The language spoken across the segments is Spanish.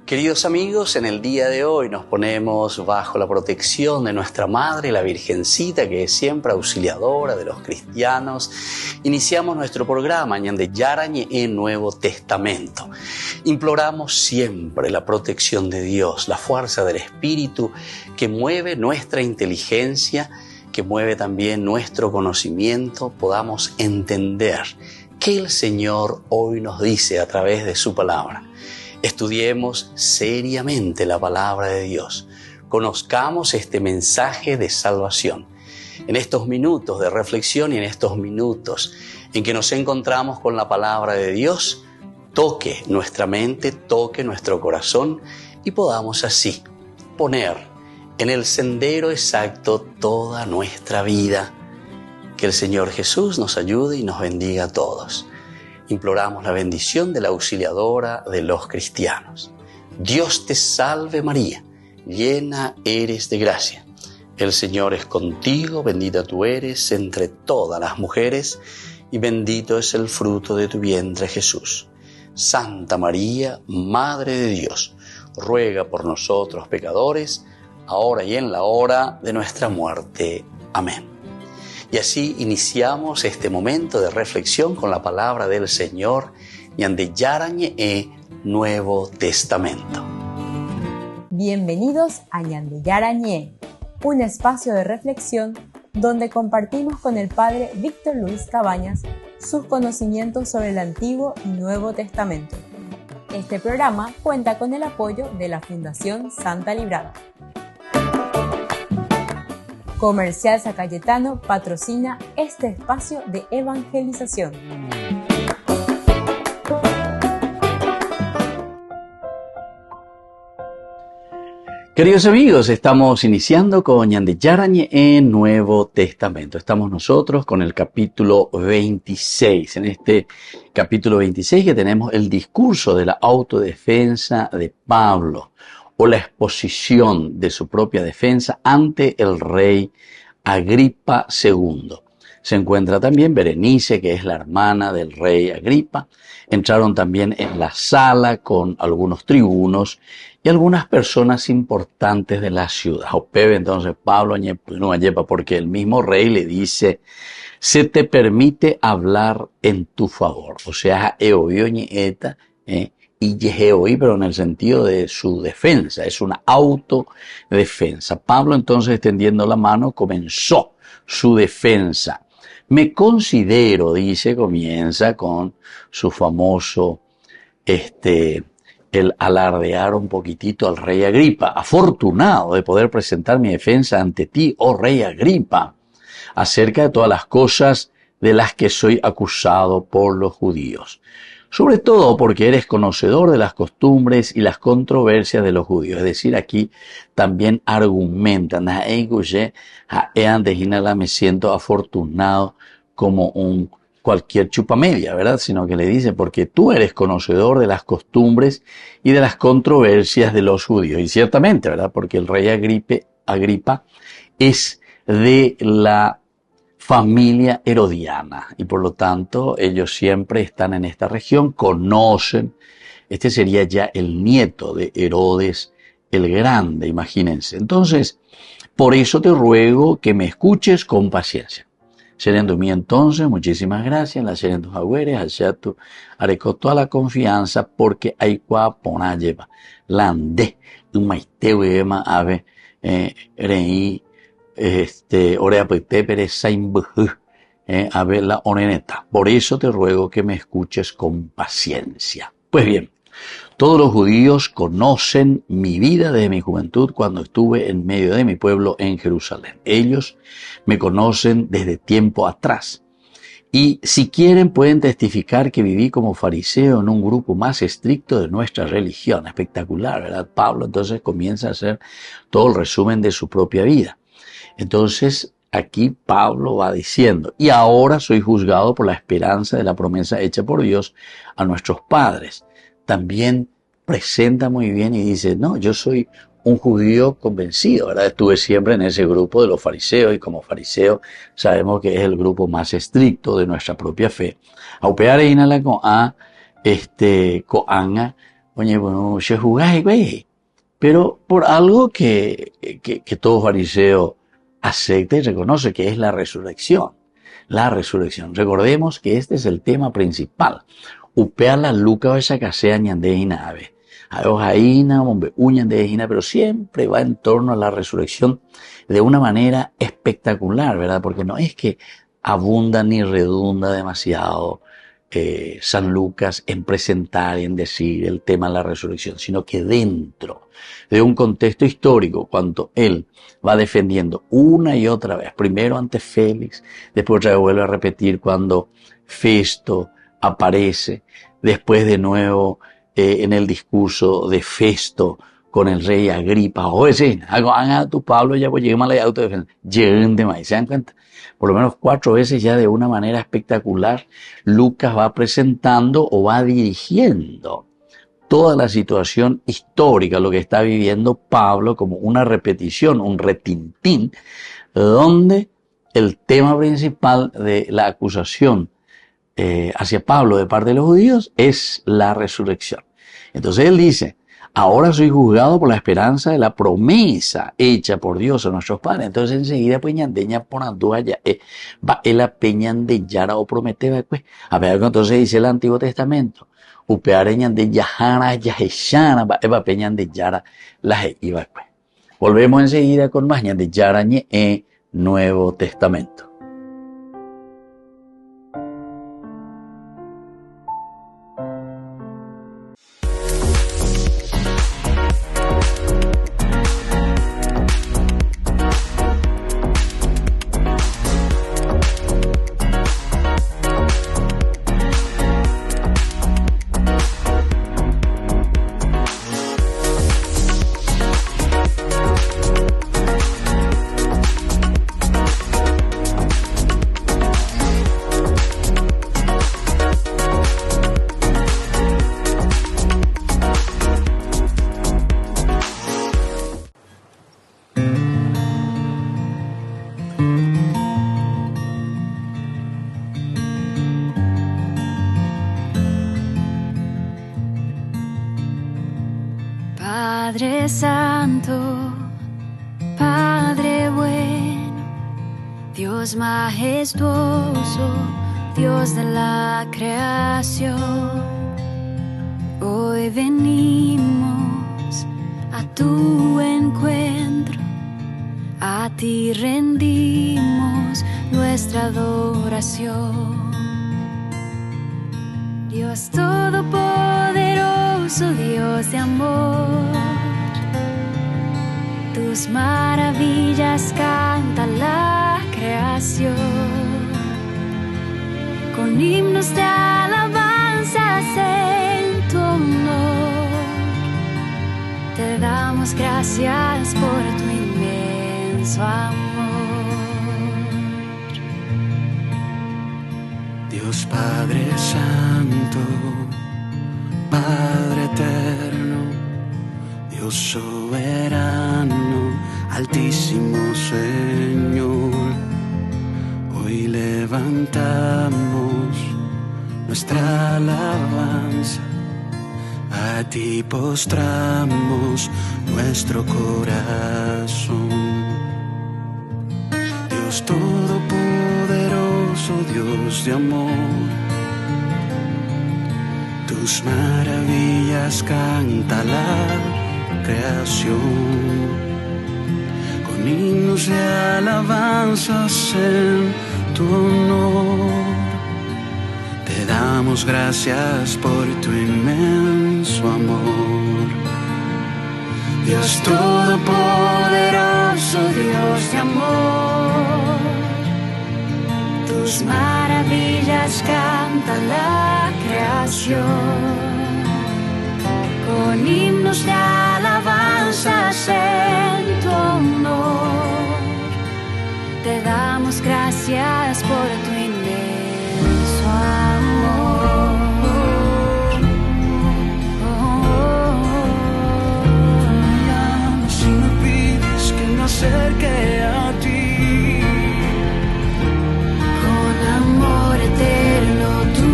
Queridos amigos, en el día de hoy nos ponemos bajo la protección de nuestra Madre, la Virgencita, que es siempre auxiliadora de los cristianos. Iniciamos nuestro programa Ñande Yarañe en Nuevo Testamento. Imploramos siempre la protección de Dios, la fuerza del Espíritu que mueve nuestra inteligencia, que mueve también nuestro conocimiento, podamos entender qué el Señor hoy nos dice a través de su palabra. Estudiemos seriamente la palabra de Dios. Conozcamos este mensaje de salvación. En estos minutos de reflexión y en estos minutos en que nos encontramos con la palabra de Dios, toque nuestra mente, toque nuestro corazón y podamos así poner en el sendero exacto toda nuestra vida. Que el Señor Jesús nos ayude y nos bendiga a todos. Imploramos la bendición de la auxiliadora de los cristianos. Dios te salve María, llena eres de gracia. El Señor es contigo, bendita tú eres entre todas las mujeres y bendito es el fruto de tu vientre Jesús. Santa María, Madre de Dios, ruega por nosotros pecadores, ahora y en la hora de nuestra muerte. Amén. Y así iniciamos este momento de reflexión con la palabra del Señor, Ñande Yarañe Nuevo Testamento. Bienvenidos a Ñande Yarañe, un espacio de reflexión donde compartimos con el Padre Víctor Luis Cabañas sus conocimientos sobre el Antiguo y Nuevo Testamento. Este programa cuenta con el apoyo de la Fundación Santa Librada. Comercial San Cayetano patrocina este espacio de evangelización. Queridos amigos, estamos iniciando con Ñande Yarañe en Nuevo Testamento. Estamos nosotros con el capítulo 26. En este capítulo 26 que tenemos el discurso de la autodefensa de Pablo, o la exposición de su propia defensa ante el rey Agripa II. Se encuentra también Berenice, que es la hermana del rey Agripa. Entraron también en la sala con algunos tribunos y algunas personas importantes de la ciudad. Opebe entonces Pablo no ayepa, porque el mismo rey le dice: se te permite hablar en tu favor. O sea, y Yeheoí, pero en el sentido de su defensa, es una autodefensa. Pablo entonces, extendiendo la mano, comenzó su defensa. Me considero, dice, comienza con su famoso, el alardear un poquitito al rey Agripa, afortunado de poder presentar mi defensa ante ti, oh rey Agripa, acerca de todas las cosas de las que soy acusado por los judíos. Sobre todo porque eres conocedor de las costumbres y las controversias de los judíos. Es decir, aquí también argumentan. Me siento afortunado como un cualquier chupamedia, ¿verdad? Sino que le dice, porque tú eres conocedor de las costumbres y de las controversias de los judíos. Y ciertamente, ¿verdad? Porque el rey Agripa es de la familia herodiana y por lo tanto ellos siempre están en esta región, conocen. Este sería ya el nieto de Herodes el Grande, imagínense. Entonces, por eso te ruego que me escuches con paciencia. Serendo mí entonces, muchísimas gracias, la serendo jagüeres, allá tu areco toda la confianza, porque hay cua pona lleva, lande, un maiteo ema ave, reí, orea pere sain a ver la oneneta. Por eso te ruego que me escuches con paciencia. Pues bien, todos los judíos conocen mi vida desde mi juventud cuando estuve en medio de mi pueblo en Jerusalén. Ellos me conocen desde tiempo atrás. Y si quieren pueden testificar que viví como fariseo en un grupo más estricto de nuestra religión. Espectacular, ¿verdad? Pablo entonces comienza a hacer todo el resumen de su propia vida. Entonces, aquí Pablo va diciendo, y ahora soy juzgado por la esperanza de la promesa hecha por Dios a nuestros padres. También presenta muy bien y dice, no, yo soy un judío convencido, ¿verdad? Estuve siempre en ese grupo de los fariseos y como fariseo sabemos que es el grupo más estricto de nuestra propia fe. Aupeare inala con a, coanga Oye, bueno, se jugáis, güey. Pero por algo que todo fariseo acepta y reconoce, que es la resurrección. La resurrección. Recordemos que este es el tema principal. Upea la luca o esa casea ñande y nave. Ayojaína, bombe, uñande y pero siempre va en torno a la resurrección de una manera espectacular, ¿verdad? Porque no es que abunda ni redunda demasiado San Lucas en presentar y en decir el tema de la resurrección, sino que dentro de un contexto histórico, cuando él va defendiendo una y otra vez, primero ante Félix, después otra vez vuelve a repetir cuando Festo aparece, después de nuevo en el discurso de Festo con el rey Agripa, oye, sí, haga tu Pablo, ya pues lleguemos a la autodefensa, lleguen de maíz, ¿se dan cuenta? Por lo menos 4 veces ya de una manera espectacular, Lucas va presentando o va dirigiendo toda la situación histórica, lo que está viviendo Pablo como una repetición, un retintín, donde el tema principal de la acusación hacia Pablo de parte de los judíos es la resurrección. Entonces él dice, ahora soy juzgado por la esperanza de la promesa hecha por Dios a nuestros padres. Entonces enseguida peñandeña por anduaya, va el peñandeyara o promete, pues, a ver, entonces dice el Antiguo Testamento, upeareñan de yahara, yaheshana, va peñandeyara, la iba, pues. Volvemos enseguida con más ñandeyara ñe Nuevo Testamento. Padre Santo, Padre bueno, Dios majestuoso, Dios de la creación, hoy venimos a tu encuentro, a ti rendimos nuestra adoración. Dios todopoderoso, Dios de amor, tus maravillas canta la creación, con himnos de alabanzas en tu honor, te damos gracias por tu inmenso amor. Dios Padre Santo, Padre eterno, Dios soberano, altísimo Señor, hoy levantamos nuestra alabanza, a ti postramos nuestro corazón. Dios todopoderoso, Dios de amor, tus maravillas canta la creación, con himnos de alabanzas en tu honor, te damos gracias por tu inmenso amor. Dios todopoderoso, Dios de amor, tus maravillas canta la creación, con himnos de alabanzas en tu honor, te damos gracias por tu inmenso amor. Si me pides que me acerque a ti, con amor eterno tú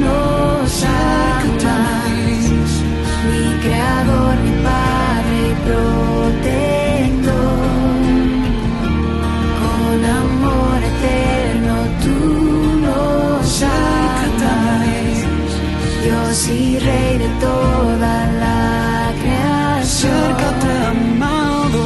nos amas, mi nunca te he amado.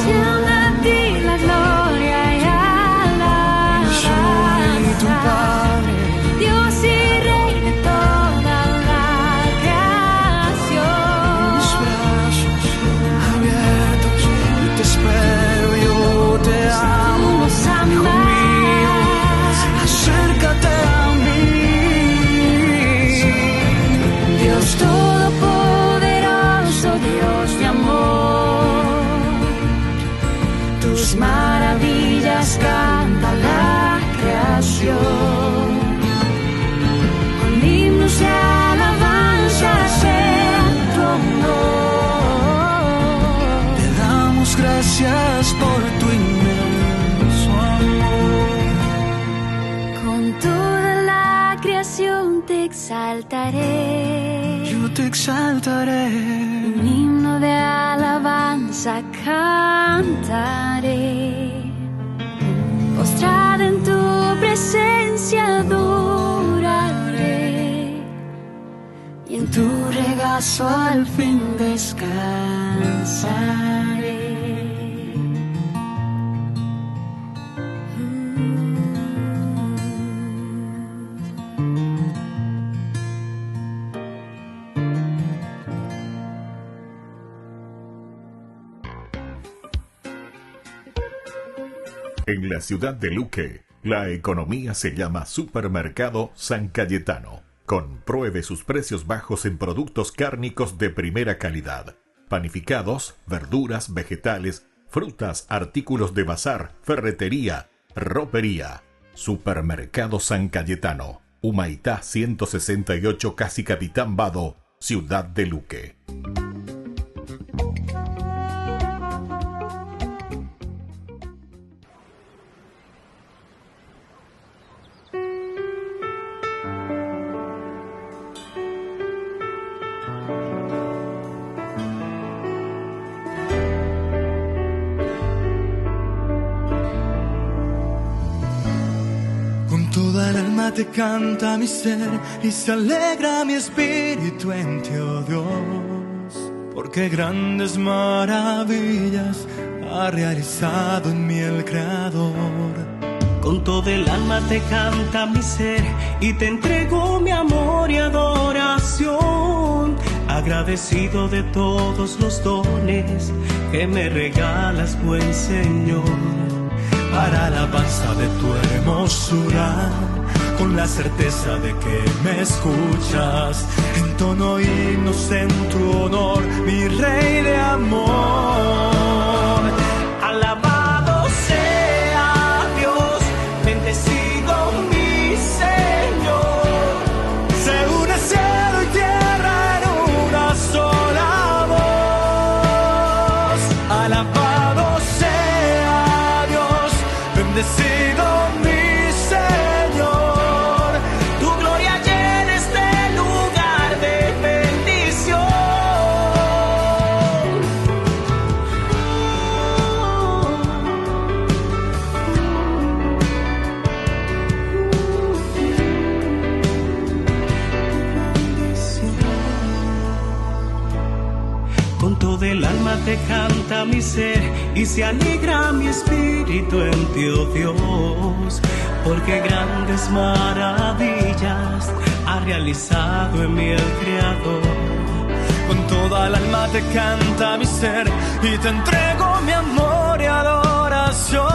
Siendo a ti la gloria y alabanza. Soy tu Padre, Dios y Rey de toda la creación. mis brazos abiertos y te espero, yo te amo. Nos Hijo mío, amas. acércate a mí. Dios todopoderoso, Dios de amor, tus maravillas canta la creación, con himnos de alabanza en tu honor. Te damos gracias por tu inmenso amor. Con toda la creación te exaltaré. Yo te exaltaré. Un himno de alabanza cantaré, postrada en tu presencia adoraré, y en tu regazo al fin descansaré. En la ciudad de Luque, la economía se llama Supermercado San Cayetano. Compruebe sus precios bajos en productos cárnicos de primera calidad. Panificados, verduras, vegetales, frutas, artículos de bazar, ferretería, ropería. Supermercado San Cayetano, Humaitá 168, Casi Capitán Vado, ciudad de Luque. Con toda el alma te canta mi ser y se alegra mi espíritu en ti, oh Dios, porque grandes maravillas ha realizado en mí el Creador. Con todo el alma te canta mi ser y te entrego mi amor y adoración, agradecido de todos los dones que me regalas, buen Señor. Para alabanza de tu hermosura, con la certeza de que me escuchas, entono himnos en tu honor, mi Rey de amor. Alabado sea Dios, bendecido mi Señor. Se une cielo y tierra en una sola voz. Alabado sea Dios, bendecido mi Señor. Tu gloria llena este lugar de bendición. Con todo el alma te canta mi ser y se alegra mi espíritu en ti, oh Dios, porque grandes maravillas ha realizado en mí el Creador. Con toda el alma te canta mi ser y te entrego mi amor y adoración,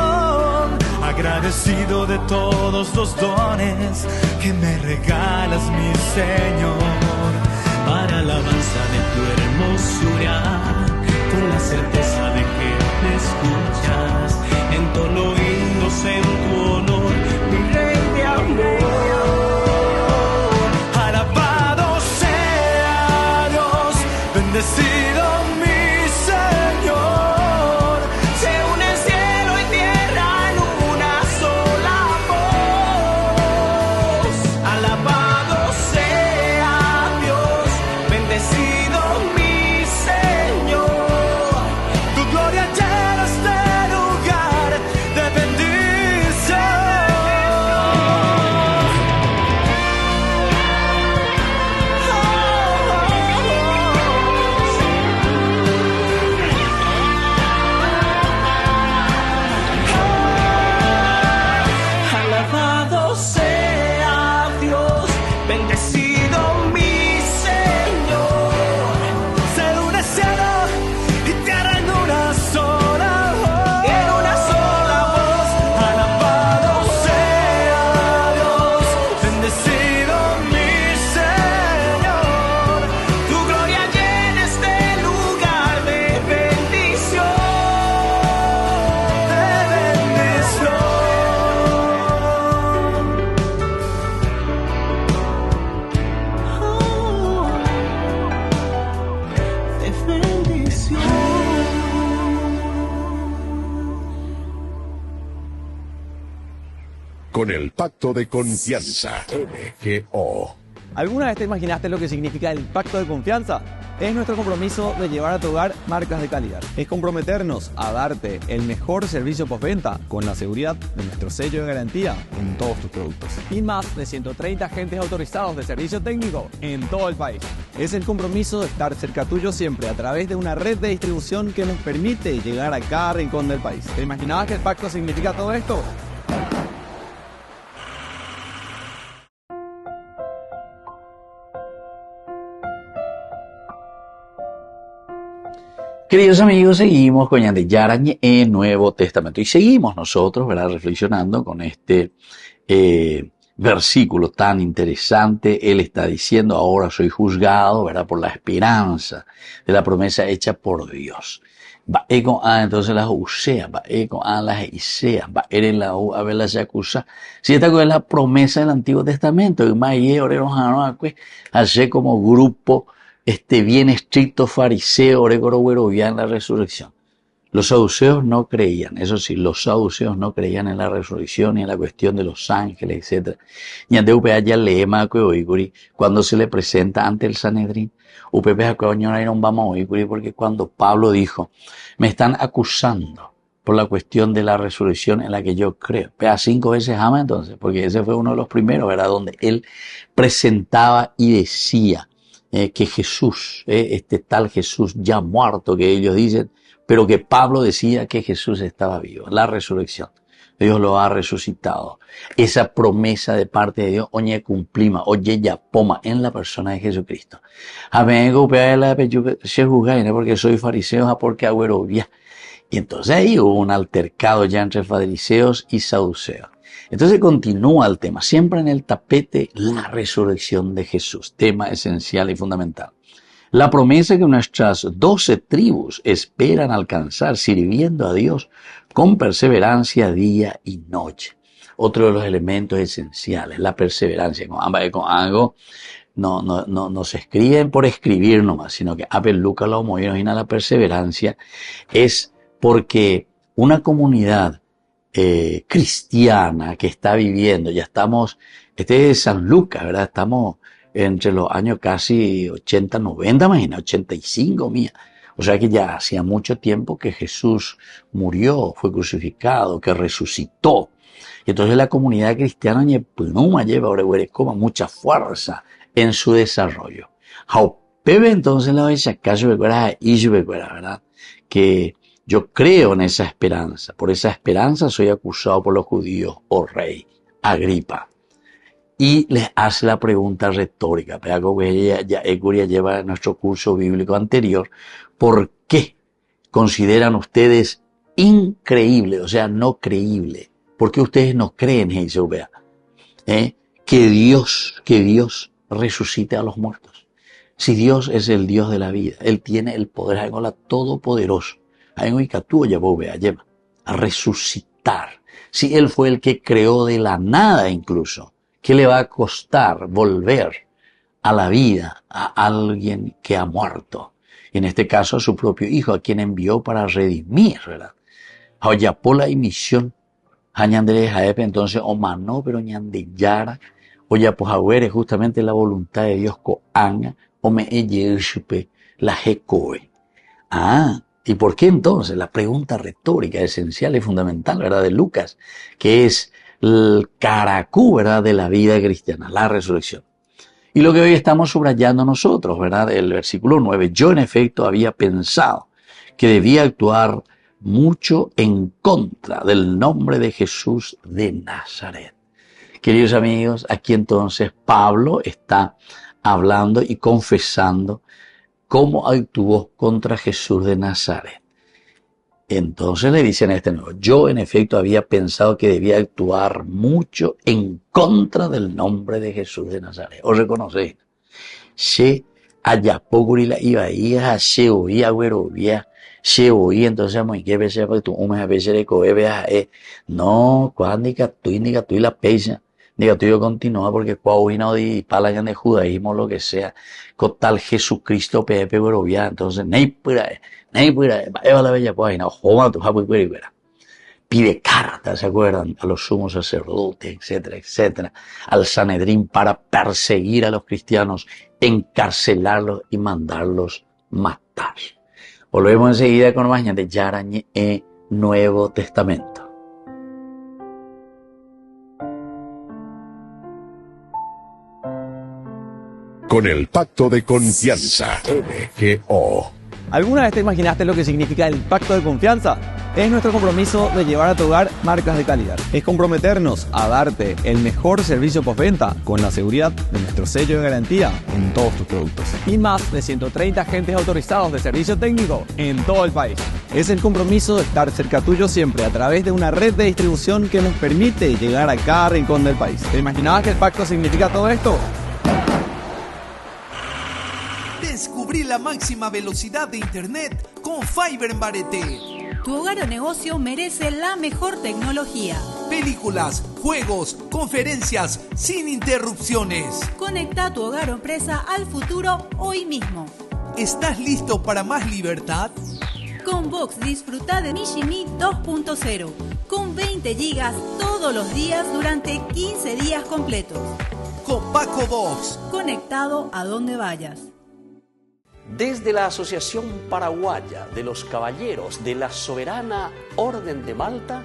agradecido de todos los dones que me regalas, mi Señor. Para alabanza de tu hermosura, con la certeza de que me escuchas, entono himnos en tu honor, mi Rey de amor. Alabado sea Dios, bendecido mi Señor. Se une cielo y tierra en una sola voz. Alabado sea Dios, bendecido mi Señor. bendición. Con el Pacto de Confianza, MGO. ¿Alguna vez te imaginaste lo que significa el pacto de confianza? Es nuestro compromiso de llevar a tu hogar marcas de calidad. Es comprometernos a darte el mejor servicio postventa con la seguridad de nuestro sello de garantía en todos tus productos. Y más de 130 agentes autorizados de servicio técnico en todo el país. Es el compromiso de estar cerca tuyo siempre a través de una red de distribución que nos permite llegar a cada rincón del país. ¿Te imaginabas que el pacto significa todo esto? Queridos amigos, seguimos con Yandel Yarañe en Nuevo Testamento y seguimos nosotros, ¿verdad?, reflexionando con este versículo tan interesante. Él está diciendo: ahora soy juzgado, ¿verdad?, por la esperanza de la promesa hecha por Dios. Entonces las usea, las isea, eren la a ver las acusa. Si esta es la promesa del Antiguo Testamento, y más hace como grupo bien estricto fariseo, oregoro en la resurrección. Los saduceos no creían, eso sí, los saduceos no creían en la resurrección y en la cuestión de los ángeles, etc. Y ante UPA ya leema cuando se le presenta ante el Sanedrín, UPP no vamos a oír, porque cuando Pablo dijo: me están acusando por la cuestión de la resurrección en la que yo creo. Pea 5 veces ama entonces, porque ese fue uno de los primeros, ¿verdad?, donde él presentaba y decía que Jesús, este tal Jesús ya muerto que ellos dicen, pero que Pablo decía que Jesús estaba vivo, la resurrección. Dios lo ha resucitado. Esa promesa de parte de Dios, oye cumplima, oye ya poma en la persona de Jesucristo. Porque soy fariseo, porque agüero vía. Y entonces ahí hubo un altercado ya entre fariseos y saduceos. Entonces continúa el tema, siempre en el tapete, la resurrección de Jesús, tema esencial y fundamental. La promesa que nuestras 12 tribus esperan alcanzar sirviendo a Dios con perseverancia día y noche. Otro de los elementos esenciales, la perseverancia. Con algo no se escriben por escribir nomás, sino que Apel Luca lo imagina la perseverancia es porque una comunidad cristiana que está viviendo, ya estamos, este es San Lucas, ¿verdad? Estamos entre los años casi 80, 90, imagina, 85, mía. O sea que ya hacía mucho tiempo que Jesús murió, fue crucificado, que resucitó. Y entonces la comunidad cristiana lleva mucha fuerza en su desarrollo. Pepe entonces la vez acaso ¿verdad? Que yo creo en esa esperanza. Por esa esperanza soy acusado por los judíos, oh rey Agripa. Y les hace la pregunta retórica, pero ella lleva en nuestro curso bíblico anterior: ¿por qué consideran ustedes increíble, o sea, no creíble? ¿Por qué ustedes no creen, Jesús, que Dios resucite a los muertos? Si Dios es el Dios de la vida, Él tiene el poder, algo todopoderoso, a resucitar. Si Él fue el que creó de la nada incluso, ¿qué le va a costar volver a la vida a alguien que ha muerto? Y en este caso a su propio Hijo, a quien envió para redimir, ¿verdad? Oyapola y misión. Entonces, o manó, pero ñandillara. Oya, pues es justamente la voluntad de Dios coanga, o me la jecoe. ¿Y por qué entonces? La pregunta retórica, esencial y fundamental, ¿verdad?, de Lucas, que es el caracú, ¿verdad?, de la vida cristiana, la resurrección. Y lo que hoy estamos subrayando nosotros, ¿verdad?, el versículo 9, yo en efecto había pensado que debía actuar mucho en contra del nombre de Jesús de Nazaret. Queridos amigos, aquí entonces Pablo está hablando y confesando cómo actuó contra Jesús de Nazaret. Entonces le dicen a este nuevo: yo en efecto había pensado que debía actuar mucho en contra del nombre de Jesús de Nazaret. ¿Os reconocéis? Se ayapogurila iba a se oía güerovía, se oía entonces muy que veces porque tú a veces de coe no cuándica tú la peisa Negativo continúa porque cuando di palayan de judaísmo, lo que sea, con tal Jesucristo pepe ya, entonces, nei pura, eva la bella página, joma tu japo y pide cartas, ¿se acuerdan? A los sumos sacerdotes, etcétera, etcétera, al Sanedrín para perseguir a los cristianos, encarcelarlos y mandarlos matar. Volvemos enseguida con más de Yarañe e Nuevo Testamento. Con el pacto de confianza, MGO. ¿Alguna vez te imaginaste lo que significa el pacto de confianza? Es nuestro compromiso de llevar a tu hogar marcas de calidad. Es comprometernos a darte el mejor servicio postventa con la seguridad de nuestro sello de garantía en todos tus productos. Y más de 130 agentes autorizados de servicio técnico en todo el país. Es el compromiso de estar cerca tuyo siempre a través de una red de distribución que nos permite llegar a cada rincón del país. ¿Te imaginabas que el pacto significa todo esto? Descubrí la máxima velocidad de internet con Fiber en Barete. Tu hogar o negocio merece la mejor tecnología. Películas, juegos, conferencias, sin interrupciones. Conecta tu hogar o empresa al futuro hoy mismo. ¿Estás listo para más libertad? Con Vox disfruta de Mishimi 2.0 con 20 gigas todos los días durante 15 días completos. Con Paco Vox. Conectado a donde vayas. Desde la Asociación Paraguaya de los Caballeros de la Soberana Orden de Malta,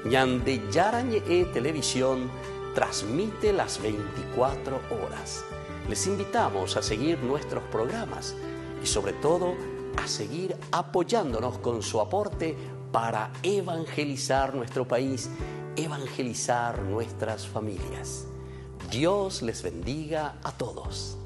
Ñande Yarañe Televisión transmite las 24 horas. Les invitamos a seguir nuestros programas y sobre todo a seguir apoyándonos con su aporte para evangelizar nuestro país, evangelizar nuestras familias. Dios les bendiga a todos.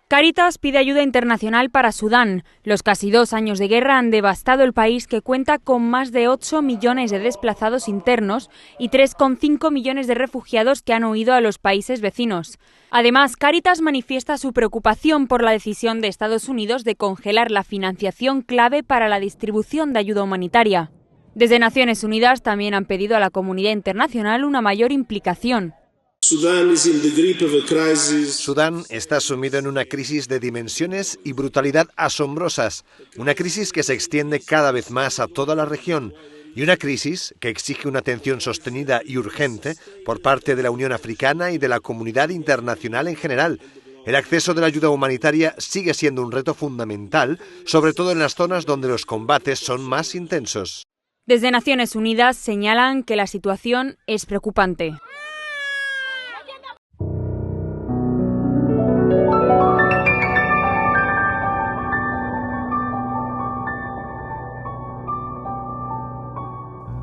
Cáritas pide ayuda internacional para Sudán. Los casi 2 años de guerra han devastado el país, que cuenta con más de 8 millones de desplazados internos y 3,5 millones de refugiados que han huido a los países vecinos. Además, Cáritas manifiesta su preocupación por la decisión de Estados Unidos de congelar la financiación clave para la distribución de ayuda humanitaria. Desde Naciones Unidas también han pedido a la comunidad internacional una mayor implicación. Sudán está sumido en una crisis de dimensiones y brutalidad asombrosas, una crisis que se extiende cada vez más a toda la región y una crisis que exige una atención sostenida y urgente por parte de la Unión Africana y de la comunidad internacional en general. El acceso de la ayuda humanitaria sigue siendo un reto fundamental, sobre todo en las zonas donde los combates son más intensos. Desde Naciones Unidas señalan que la situación es preocupante.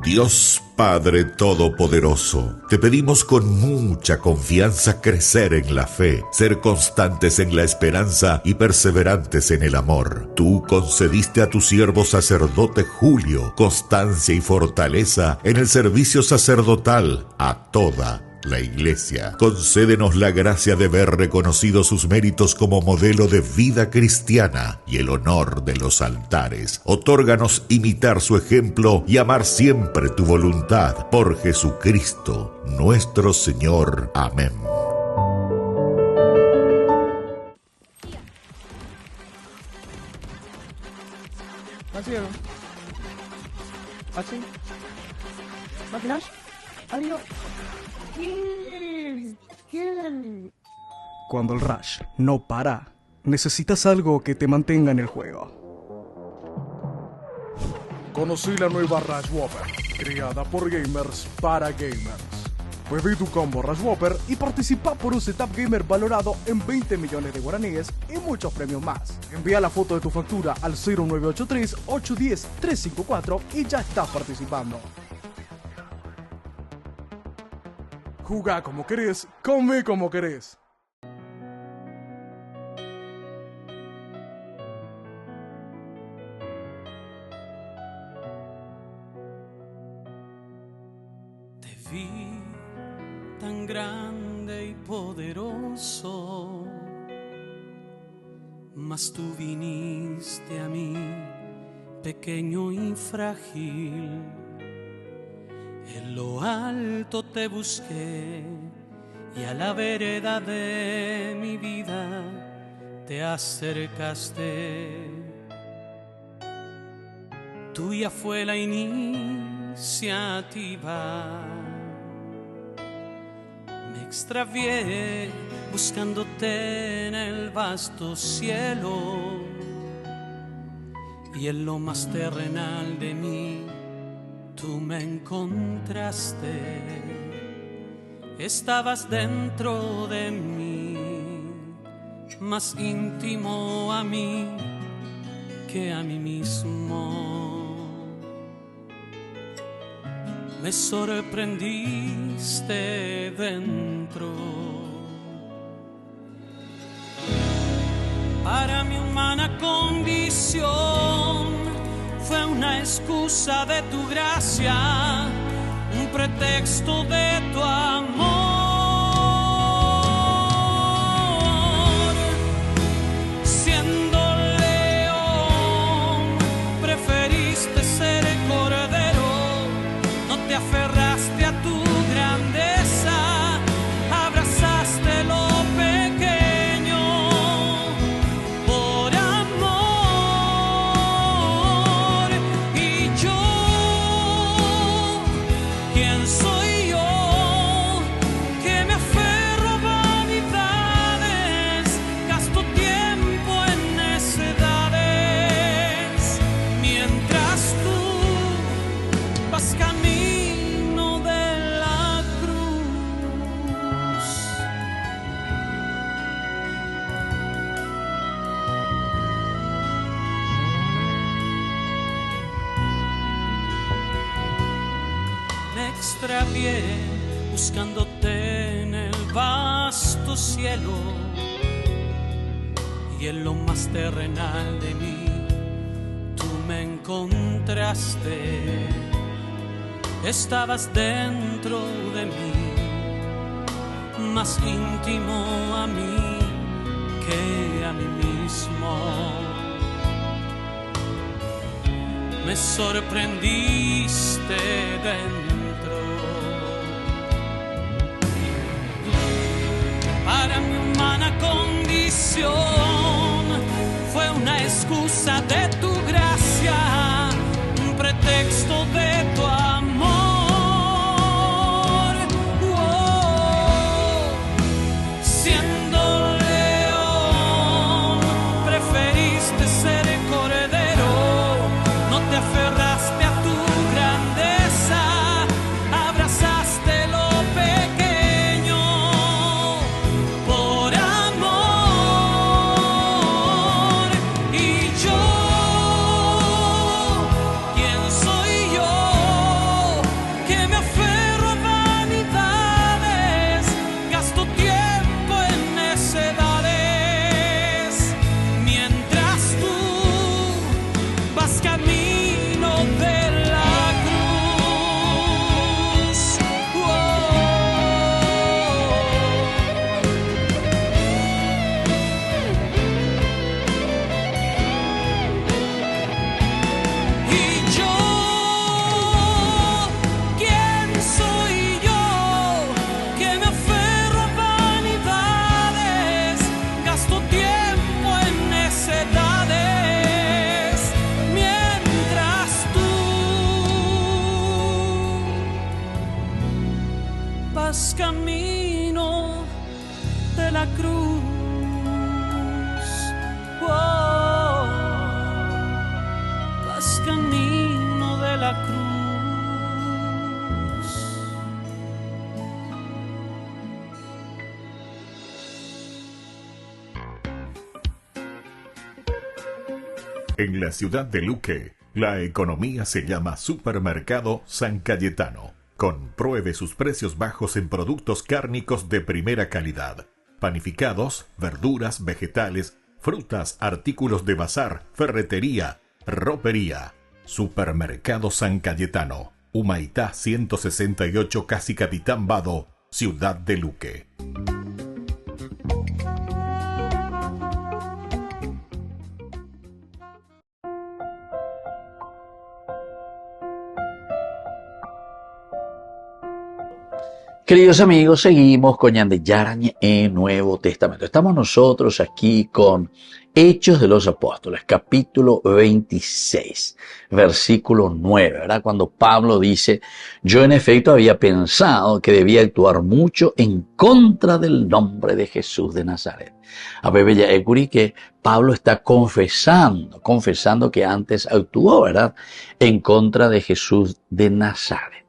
Dios Padre Todopoderoso, te pedimos con mucha confianza crecer en la fe, ser constantes en la esperanza y perseverantes en el amor. Tú concediste a tu siervo sacerdote Julio constancia y fortaleza en el servicio sacerdotal a toda la Iglesia. Concédenos la gracia de ver reconocidos sus méritos como modelo de vida cristiana y el honor de los altares. Otórganos imitar su ejemplo y amar siempre tu voluntad. Por Jesucristo, nuestro Señor. Amén. Cuando el rush no para, necesitas algo que te mantenga en el juego. Conocí la nueva Rush Whopper, creada por gamers para gamers. Pedí tu combo Rush Whopper y participa por un setup gamer valorado en 20 millones de guaraníes y muchos premios más. Envía la foto de tu factura al 0983-810-354 y ya estás participando. Jugá como querés, come como querés. Te vi tan grande y poderoso, mas tú viniste a mí, pequeño y frágil. En lo alto te busqué y a la vereda de mi vida te acercaste. Tuya fue la iniciativa. Me extravié buscándote en el vasto cielo y en lo más terrenal de mí tú me encontraste. Estabas dentro de mí, más íntimo a mí que a mí mismo. Me sorprendiste dentro. Para mi humana condición fue una excusa de tu gracia, un pretexto de tu amor. Siendo león, preferiste ser cordero, no te aferraste a tu grandeza, abrazaste lo pequeño por amor. Y yo, ¿quién soy yo que me aferro a vanidades? Gasto tiempo en necedades mientras tú vas camino de la cruz. Me extravié buscándote en el vasto cielo y en lo más terrenal de mí tú me encontraste. Estabas dentro de mí, más íntimo a mí que a mí mismo. Me sorprendiste dentro. Para mi humana condición fue una excusa de tu gracia, un pretexto de tu amor. Siendo león, preferiste ser cordero, no te aferraste a tu grandeza, abrazaste lo pequeño por amor. Y yo, ¿quién soy yo que me aferro a vanidades? Gasto tiempo en necedades mientras tú vas camino de la cruz. Y yo, ¿quién soy yo que me aferro a vanidades? Gasto tiempo en necedades mientras tú vas camino de la cruz. Vas camino de la cruz. En la ciudad de Luque, la economía se llama Supermercado San Cayetano. Compruebe sus precios bajos en productos cárnicos de primera calidad. Panificados, verduras, vegetales, frutas, artículos de bazar, ferretería, ropería. Supermercado San Cayetano. Humaitá 168, Casi Capitán Vado, Ciudad de Luque. Queridos amigos, seguimos con Ñande Yarañe en Nuevo Testamento. Estamos nosotros aquí con Hechos de los Apóstoles, capítulo 26, versículo 9, ¿verdad? Cuando Pablo dice, yo en efecto había pensado que debía actuar mucho en contra del nombre de Jesús de Nazaret. A Bebe ya Ecuri que Pablo está confesando que antes actuó, ¿verdad? En contra de Jesús de Nazaret.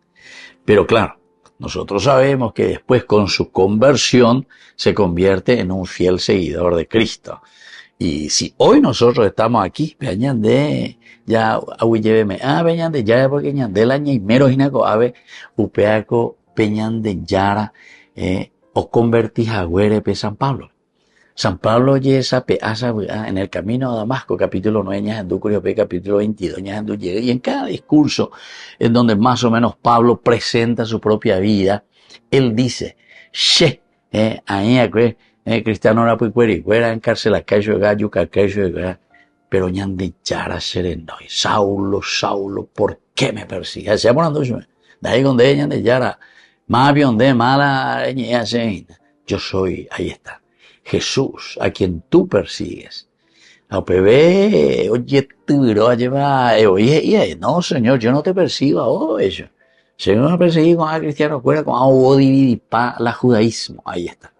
Pero claro, nosotros sabemos que después con su conversión se convierte en un fiel seguidor de Cristo. Y si hoy nosotros estamos aquí, peñande, ya ahuilleveme, peñande, ya porque ñande la ñeimero hinaco ave, upeaco peñande yara, o convertís a pe San Pablo. San Pablo yesa pe asa en el camino a Damasco, capítulo 9, ñajandu capítulo 22, ñajandu llega. Y en cada discurso en donde más o menos Pablo presenta su propia vida, él dice, cristiano no puede cuera en cárcel a callo de gallo, pero ñande yara serenoy. Saulo, ¿por qué me persigue? Se llama de ahí donde ñande yara, más bien de mala, yo soy, ahí está. Jesús, a quien tú persigues. Oye, no, Señor, yo no te persigo a ellos. Señor, me persigue con a cristiano, fuera con a la judaísmo. Ahí está.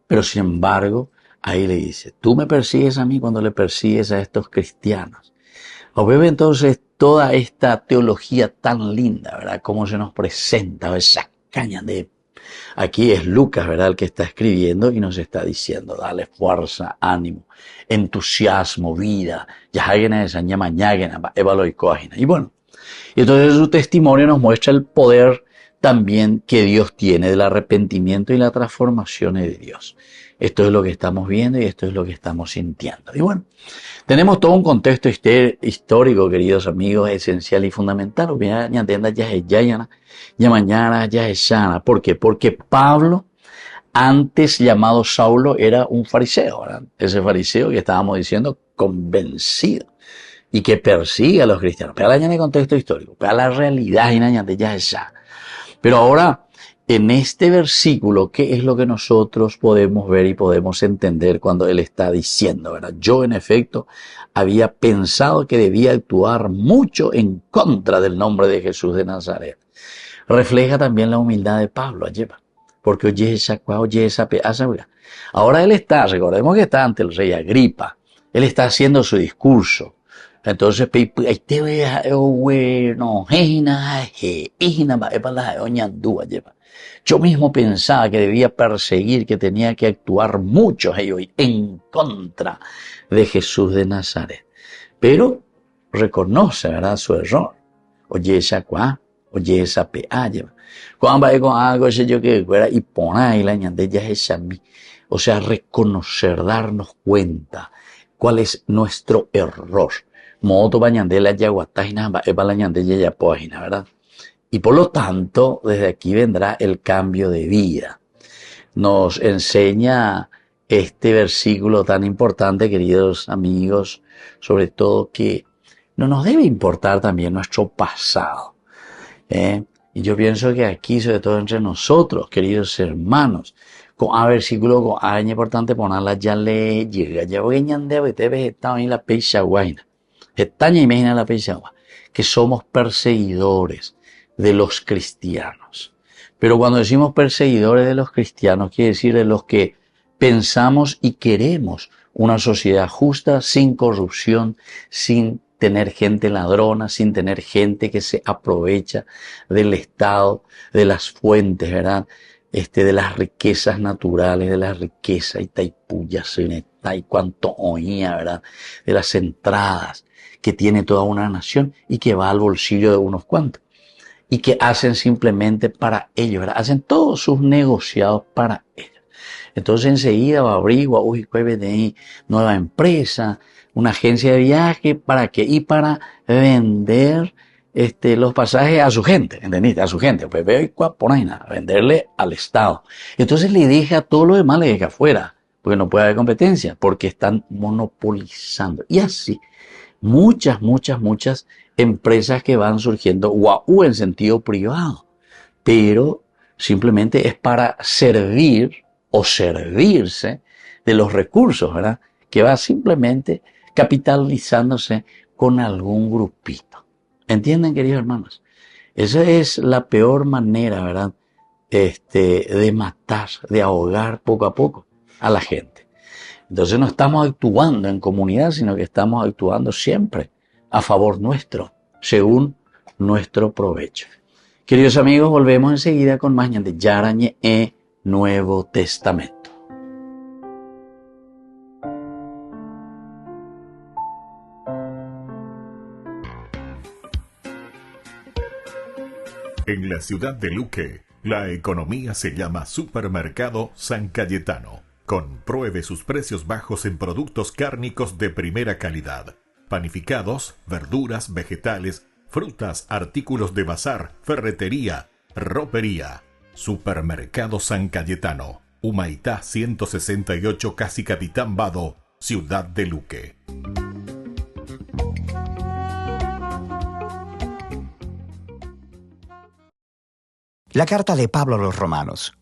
Pero sin embargo, ahí le dice, tú me persigues a mí cuando le persigues a estos cristianos. Entonces, toda esta teología tan linda, ¿verdad? Cómo se nos presenta esa caña de... Aquí es Lucas, ¿verdad?, el que está escribiendo y nos está diciendo, dale fuerza, ánimo, entusiasmo, vida, y bueno, y entonces su testimonio nos muestra el poder también que Dios tiene del arrepentimiento y la transformación de Dios. Esto es lo que estamos viendo y esto es lo que estamos sintiendo. Y bueno, tenemos todo un contexto histórico, queridos amigos, esencial y fundamental. ¿Por qué? Porque Pablo, antes llamado Saulo, era un fariseo, ¿verdad? Ese fariseo que estábamos diciendo, convencido y que persigue a los cristianos. Pero en el contexto histórico, pero la realidad, pero ahora, en este versículo, ¿qué es lo que nosotros podemos ver y podemos entender cuando él está diciendo, ¿verdad? Yo, en efecto, había pensado que debía actuar mucho en contra del nombre de Jesús de Nazaret. Refleja también la humildad de Pablo, porque ahora él está, recordemos que está ante el rey Agripa, él está haciendo su discurso. Entonces, yo mismo pensaba que debía perseguir, que tenía que actuar mucho en contra de Jesús de Nazaret. Pero reconoce, ¿verdad?, su error. O sea, reconocer, darnos cuenta cuál es nuestro error. ¿Verdad? Y por lo tanto, desde aquí vendrá el cambio de vida. Nos enseña este versículo tan importante, queridos amigos, sobre todo que no nos debe importar también nuestro pasado. Y yo pienso que aquí, sobre todo entre nosotros, queridos hermanos, con a versículo con a importante ponerla ya le llega, ya voy a estado en la peixa guaina. Estaña imagina la peixagua, que somos perseguidores de los cristianos. Pero cuando decimos perseguidores de los cristianos, quiere decir de los que pensamos y queremos una sociedad justa, sin corrupción, sin tener gente ladrona, sin tener gente que se aprovecha del Estado, de las fuentes, ¿verdad?, de las riquezas naturales, de la riqueza y taipuya, y cuanto oía, ¿verdad?, de las entradas que tiene toda una nación y que va al bolsillo de unos cuantos y que hacen simplemente para ellos, ¿verdad? Hacen todos sus negociados para ellos. Entonces enseguida va a abrir, nueva empresa, una agencia de viaje, ¿para qué? Y para vender los pasajes a su gente, ¿entendiste? A su gente, venderle al Estado. Entonces le deja todo lo demás, le deja afuera, porque no puede haber competencia, porque están monopolizando. Y así, muchas empresas que van surgiendo, en sentido privado, pero simplemente es para servir o servirse de los recursos, ¿verdad? Que va simplemente capitalizándose con algún grupito. ¿Entienden, queridos hermanos? Esa es la peor manera, ¿verdad? De matar, de ahogar poco a poco a la gente. Entonces no estamos actuando en comunidad, sino que estamos actuando siempre a favor nuestro, según nuestro provecho. Queridos amigos, volvemos enseguida con más de Yarañe e Nuevo Testamento. En la ciudad de Luque, la economía se llama Supermercado San Cayetano. Compruebe sus precios bajos en productos cárnicos de primera calidad. Panificados, verduras, vegetales, frutas, artículos de bazar, ferretería, ropería. Supermercado San Cayetano, Humaitá 168, Casi Capitán Vado, ciudad de Luque. La carta de Pablo a los Romanos.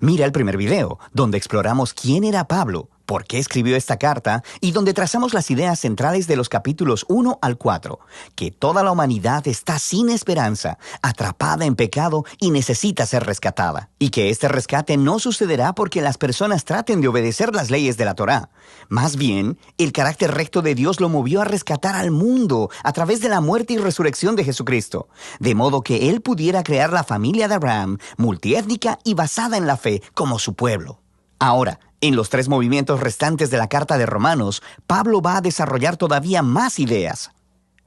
Mira el primer video, donde exploramos quién era Pablo, por qué escribió esta carta y donde trazamos las ideas centrales de los capítulos 1 al 4, que toda la humanidad está sin esperanza, atrapada en pecado y necesita ser rescatada. Y que este rescate no sucederá porque las personas traten de obedecer las leyes de la Torá. Más bien, el carácter recto de Dios lo movió a rescatar al mundo a través de la muerte y resurrección de Jesucristo, de modo que Él pudiera crear la familia de Abraham, multiétnica y basada en la fe, como su pueblo. Ahora, en los 3 movimientos restantes de la carta de Romanos, Pablo va a desarrollar todavía más ideas.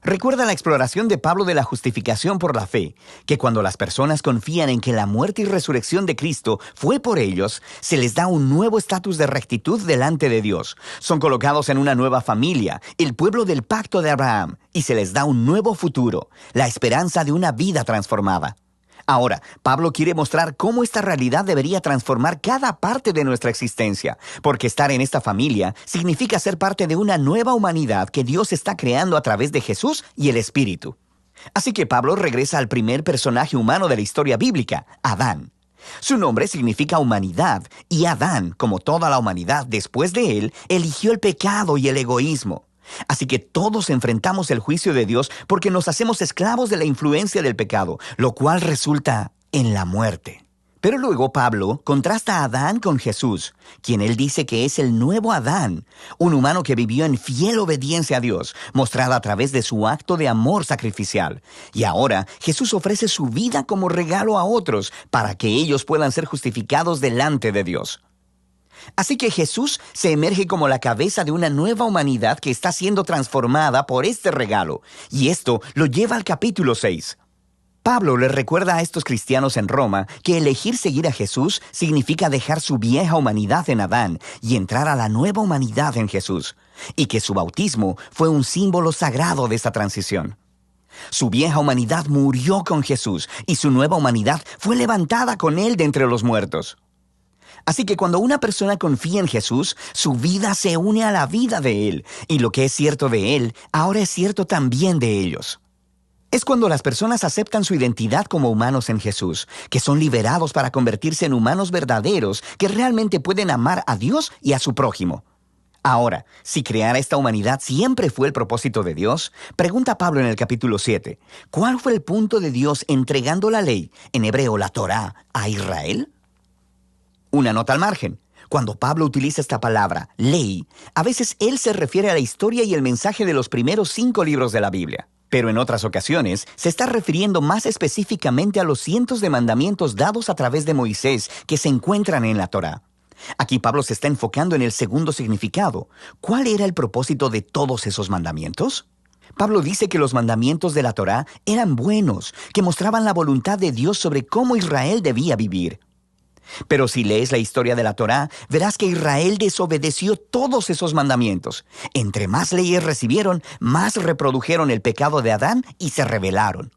Recuerda la exploración de Pablo de la justificación por la fe, que cuando las personas confían en que la muerte y resurrección de Cristo fue por ellos, se les da un nuevo estatus de rectitud delante de Dios. Son colocados en una nueva familia, el pueblo del pacto de Abraham, y se les da un nuevo futuro, la esperanza de una vida transformada. Ahora, Pablo quiere mostrar cómo esta realidad debería transformar cada parte de nuestra existencia, porque estar en esta familia significa ser parte de una nueva humanidad que Dios está creando a través de Jesús y el Espíritu. Así que Pablo regresa al primer personaje humano de la historia bíblica, Adán. Su nombre significa humanidad, y Adán, como toda la humanidad después de él, eligió el pecado y el egoísmo. Así que todos enfrentamos el juicio de Dios porque nos hacemos esclavos de la influencia del pecado, lo cual resulta en la muerte. Pero luego Pablo contrasta a Adán con Jesús, quien él dice que es el nuevo Adán, un humano que vivió en fiel obediencia a Dios, mostrada a través de su acto de amor sacrificial. Y ahora Jesús ofrece su vida como regalo a otros para que ellos puedan ser justificados delante de Dios. Así que Jesús se emerge como la cabeza de una nueva humanidad que está siendo transformada por este regalo. Y esto lo lleva al capítulo 6. Pablo les recuerda a estos cristianos en Roma que elegir seguir a Jesús significa dejar su vieja humanidad en Adán y entrar a la nueva humanidad en Jesús, y que su bautismo fue un símbolo sagrado de esta transición. Su vieja humanidad murió con Jesús y su nueva humanidad fue levantada con Él de entre los muertos. Así que cuando una persona confía en Jesús, su vida se une a la vida de Él, y lo que es cierto de Él, ahora es cierto también de ellos. Es cuando las personas aceptan su identidad como humanos en Jesús, que son liberados para convertirse en humanos verdaderos que realmente pueden amar a Dios y a su prójimo. Ahora, si crear esta humanidad siempre fue el propósito de Dios, pregunta Pablo en el capítulo 7, ¿cuál fue el punto de Dios entregando la ley, en hebreo la Torá, a Israel? Una nota al margen. Cuando Pablo utiliza esta palabra, ley, a veces él se refiere a la historia y el mensaje de los primeros 5 libros de la Biblia. Pero en otras ocasiones se está refiriendo más específicamente a los cientos de mandamientos dados a través de Moisés que se encuentran en la Torá. Aquí Pablo se está enfocando en el segundo significado. ¿Cuál era el propósito de todos esos mandamientos? Pablo dice que los mandamientos de la Torá eran buenos, que mostraban la voluntad de Dios sobre cómo Israel debía vivir. Pero si lees la historia de la Torá, verás que Israel desobedeció todos esos mandamientos. Entre más leyes recibieron, más reprodujeron el pecado de Adán y se rebelaron.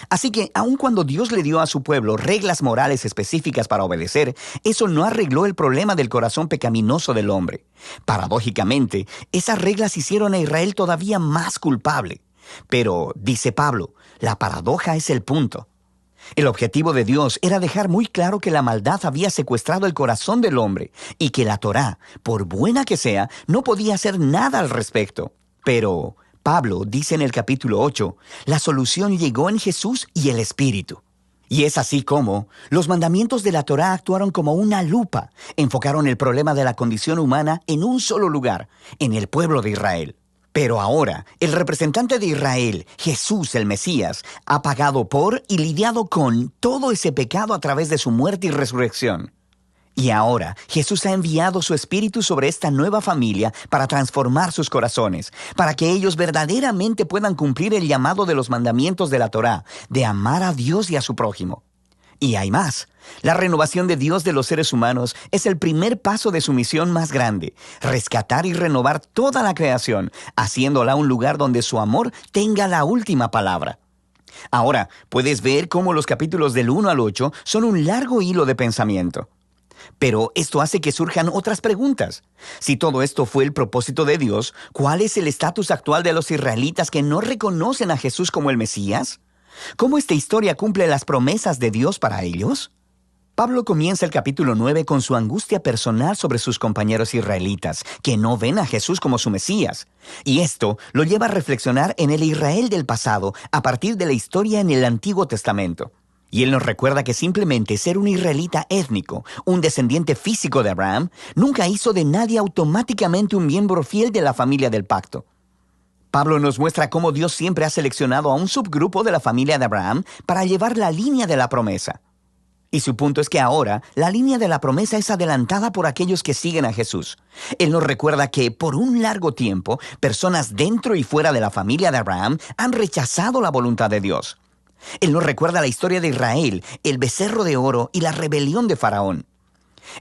Así que, aun cuando Dios le dio a su pueblo reglas morales específicas para obedecer, eso no arregló el problema del corazón pecaminoso del hombre. Paradójicamente, esas reglas hicieron a Israel todavía más culpable. Pero, dice Pablo, la paradoja es el punto. El objetivo de Dios era dejar muy claro que la maldad había secuestrado el corazón del hombre y que la Torá, por buena que sea, no podía hacer nada al respecto. Pero Pablo dice en el capítulo 8, la solución llegó en Jesús y el Espíritu. Y es así como los mandamientos de la Torá actuaron como una lupa, enfocaron el problema de la condición humana en un solo lugar, en el pueblo de Israel. Pero ahora, el representante de Israel, Jesús el Mesías, ha pagado por y lidiado con todo ese pecado a través de su muerte y resurrección. Y ahora, Jesús ha enviado su Espíritu sobre esta nueva familia para transformar sus corazones, para que ellos verdaderamente puedan cumplir el llamado de los mandamientos de la Torá, de amar a Dios y a su prójimo. Y hay más. La renovación de Dios de los seres humanos es el primer paso de su misión más grande, rescatar y renovar toda la creación, haciéndola un lugar donde su amor tenga la última palabra. Ahora, puedes ver cómo los capítulos del 1 al 8 son un largo hilo de pensamiento. Pero esto hace que surjan otras preguntas. Si todo esto fue el propósito de Dios, ¿cuál es el estatus actual de los israelitas que no reconocen a Jesús como el Mesías? ¿Cómo esta historia cumple las promesas de Dios para ellos? Pablo comienza el capítulo 9 con su angustia personal sobre sus compañeros israelitas, que no ven a Jesús como su Mesías. Y esto lo lleva a reflexionar en el Israel del pasado a partir de la historia en el Antiguo Testamento. Y él nos recuerda que simplemente ser un israelita étnico, un descendiente físico de Abraham, nunca hizo de nadie automáticamente un miembro fiel de la familia del pacto. Pablo nos muestra cómo Dios siempre ha seleccionado a un subgrupo de la familia de Abraham para llevar la línea de la promesa. Y su punto es que ahora la línea de la promesa es adelantada por aquellos que siguen a Jesús. Él nos recuerda que por un largo tiempo, personas dentro y fuera de la familia de Abraham han rechazado la voluntad de Dios. Él nos recuerda la historia de Israel, el becerro de oro y la rebelión de Faraón.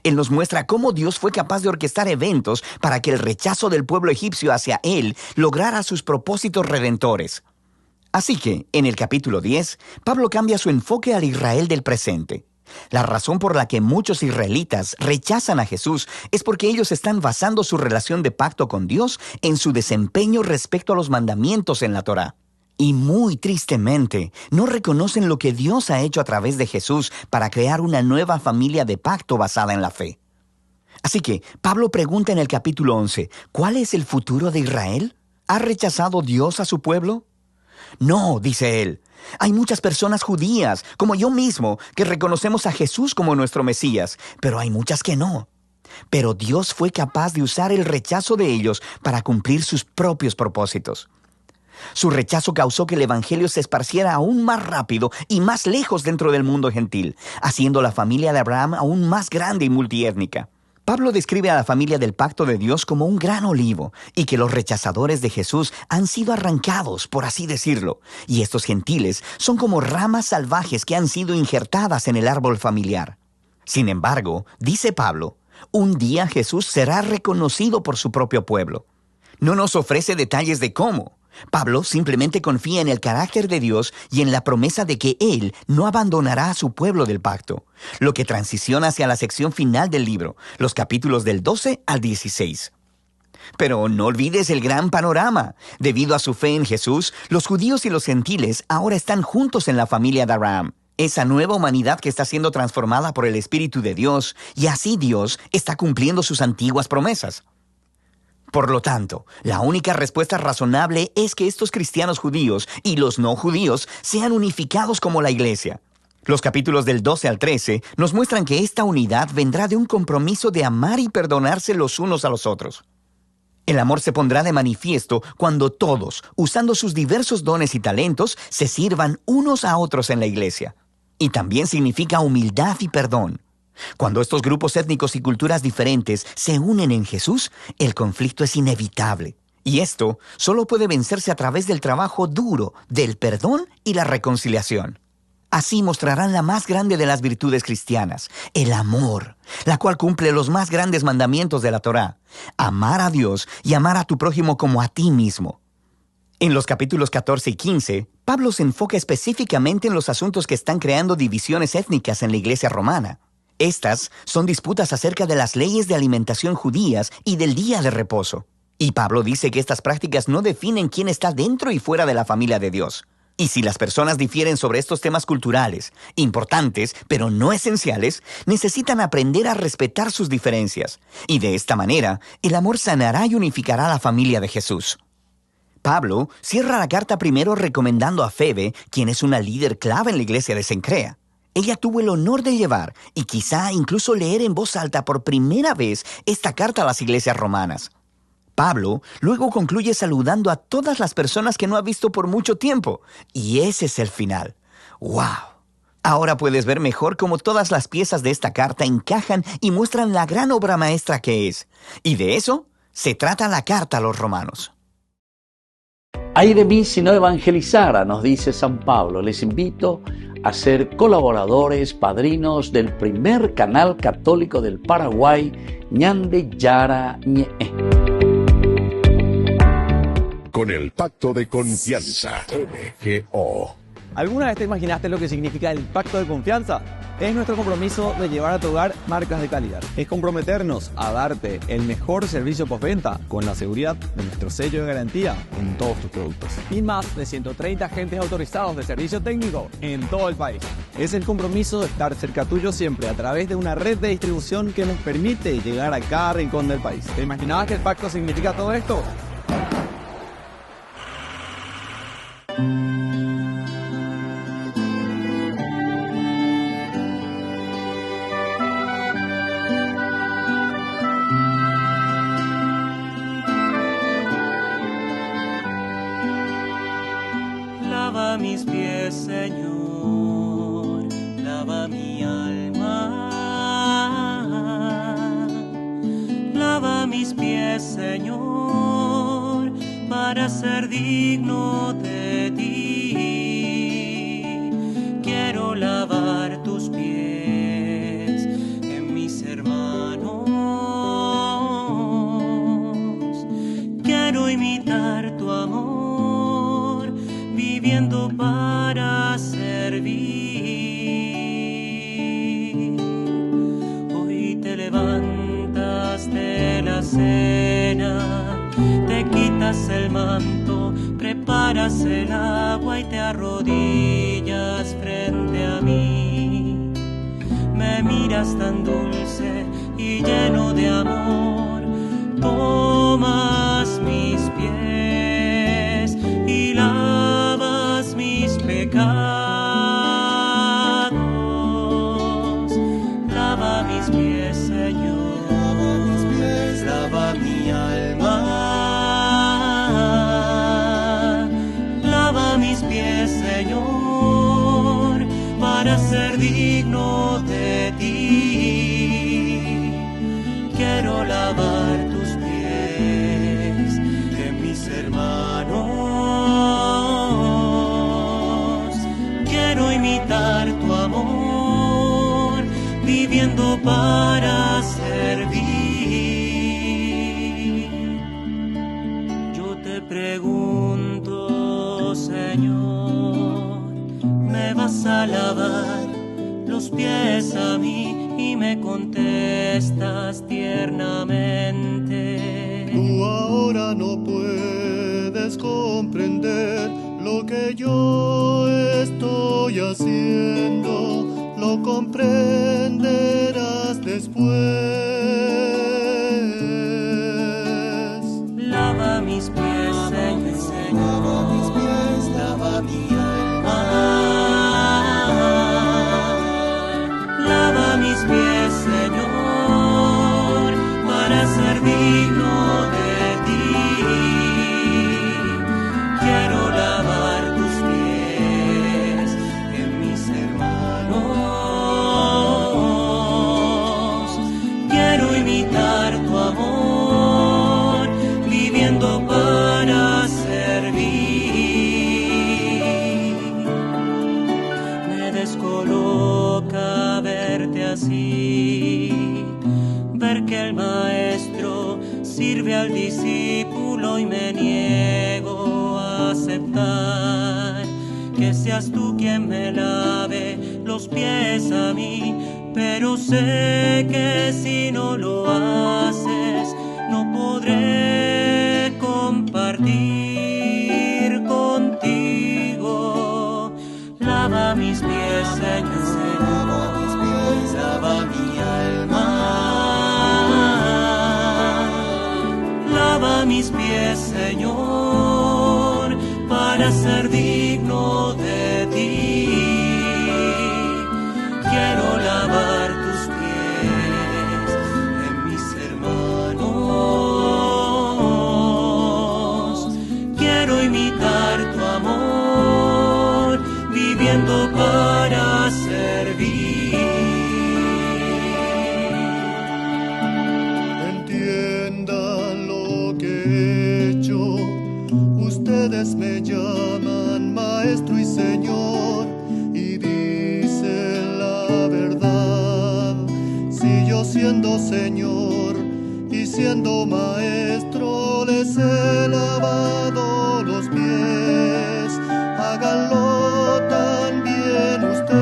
Él nos muestra cómo Dios fue capaz de orquestar eventos para que el rechazo del pueblo egipcio hacia él lograra sus propósitos redentores. Así que, en el capítulo 10, Pablo cambia su enfoque al Israel del presente. La razón por la que muchos israelitas rechazan a Jesús es porque ellos están basando su relación de pacto con Dios en su desempeño respecto a los mandamientos en la Torá. Y muy tristemente, no reconocen lo que Dios ha hecho a través de Jesús para crear una nueva familia de pacto basada en la fe. Así que, Pablo pregunta en el capítulo 11, ¿cuál es el futuro de Israel? ¿Ha rechazado Dios a su pueblo? No, dice él. Hay muchas personas judías, como yo mismo, que reconocemos a Jesús como nuestro Mesías, pero hay muchas que no. Pero Dios fue capaz de usar el rechazo de ellos para cumplir sus propios propósitos. Su rechazo causó que el evangelio se esparciera aún más rápido y más lejos dentro del mundo gentil, haciendo la familia de Abraham aún más grande y multiétnica. Pablo describe a la familia del pacto de Dios como un gran olivo y que los rechazadores de Jesús han sido arrancados, por así decirlo, y estos gentiles son como ramas salvajes que han sido injertadas en el árbol familiar. Sin embargo, dice Pablo, un día Jesús será reconocido por su propio pueblo. No nos ofrece detalles de cómo. Pablo simplemente confía en el carácter de Dios y en la promesa de que Él no abandonará a su pueblo del pacto, lo que transiciona hacia la sección final del libro, los capítulos del 12 al 16. Pero no olvides el gran panorama. Debido a su fe en Jesús, los judíos y los gentiles ahora están juntos en la familia de Abraham, esa nueva humanidad que está siendo transformada por el Espíritu de Dios, y así Dios está cumpliendo sus antiguas promesas. Por lo tanto, la única respuesta razonable es que estos cristianos judíos y los no judíos sean unificados como la iglesia. Los capítulos del 12 al 13 nos muestran que esta unidad vendrá de un compromiso de amar y perdonarse los unos a los otros. El amor se pondrá de manifiesto cuando todos, usando sus diversos dones y talentos, se sirvan unos a otros en la iglesia. Y también significa humildad y perdón. Cuando estos grupos étnicos y culturas diferentes se unen en Jesús, el conflicto es inevitable. Y esto solo puede vencerse a través del trabajo duro, del perdón y la reconciliación. Así mostrarán la más grande de las virtudes cristianas, el amor, la cual cumple los más grandes mandamientos de la Torá: amar a Dios y amar a tu prójimo como a ti mismo. En los capítulos 14 y 15, Pablo se enfoca específicamente en los asuntos que están creando divisiones étnicas en la iglesia romana. Estas son disputas acerca de las leyes de alimentación judías y del día de reposo. Y Pablo dice que estas prácticas no definen quién está dentro y fuera de la familia de Dios. Y si las personas difieren sobre estos temas culturales, importantes, pero no esenciales, necesitan aprender a respetar sus diferencias. Y de esta manera, el amor sanará y unificará a la familia de Jesús. Pablo cierra la carta primero recomendando a Febe, quien es una líder clave en la iglesia de Cencrea. Ella tuvo el honor de llevar y quizá incluso leer en voz alta por primera vez esta carta a las iglesias romanas. Pablo luego concluye saludando a todas las personas que no ha visto por mucho tiempo. Y ese es el final. ¡Wow! Ahora puedes ver mejor cómo todas las piezas de esta carta encajan y muestran la gran obra maestra que es. Y de eso se trata la carta a los romanos. Ay de mí si no evangelizara, nos dice San Pablo. Les invito a ser colaboradores, padrinos del primer canal católico del Paraguay, Ñande Yara Ñe. Con el Pacto de Confianza, MGO. ¿Alguna vez te imaginaste lo que significa el Pacto de Confianza? Es nuestro compromiso de llevar a tu hogar marcas de calidad. Es comprometernos a darte el mejor servicio postventa con la seguridad de nuestro sello de garantía en todos tus productos. Y más de 130 agentes autorizados de servicio técnico en todo el país. Es el compromiso de estar cerca tuyo siempre a través de una red de distribución que nos permite llegar a cada rincón del país. ¿Te imaginabas que el pacto significa todo esto? Lava mis pies, Señor, lava mi alma. Lava mis pies, Señor, para ser digno de ti. Quiero lavar tus pies en mis hermanos. Quiero imitar tu amor, viviendo para servir. Hoy te levantas de la cena, te quitas el manto, preparas el agua y te arrodillas frente a mí. Me miras tan dulce y lleno de amor, tomas mis pies y lavas mis pecados. Lava mis pies, Señor, lava mi alma. Lava mis pies, Señor, para ser digno de ti. Quiero lavar tus pies de mis hermanos. Quiero imitar tu amor, viviendo para servir. Yo te pregunto, Señor, ¿me vas a lavar los pies a mí? Y me contestas tiernamente. Tú ahora no puedes comprender lo que yo estoy haciendo, lo comprenderás después. Lava mis pies, Señor, lava mis pies, lava mi alma. Lava mis pies, Señor, para ser digno de ti. Quiero lavar tus pies en mis hermanos. Quiero imitar tu amor, viviendo para servir. Me descoloca verte así, ver que el maestro sirve al discípulo y me niego a aceptar que seas tú quien me lave los pies a mí, pero sé que si no lo haces no podré compartir contigo pies, Señor, lava mi alma. Lava mis pies, Señor, para ser digno de ti. Quiero lavar tus pies en mis hermanos. Quiero imitar tu amor, viviendo para servir. Entiendan lo que he hecho. Ustedes me llaman maestro y señor y dicen la verdad. Si yo siendo señor y siendo maestro les he lavado los pies, háganlo también ustedes.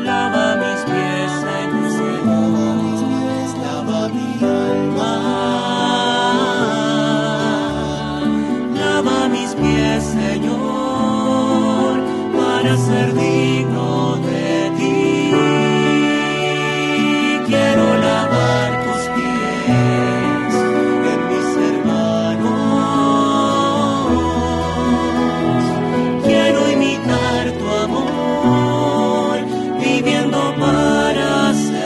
Lava mis pies, Señor, lava mi alma. Lava mis pies, Señor, para ser digno de ti. Quiero lavar tus pies en mis hermanos. Quiero imitar tu amor, viviendo para servir.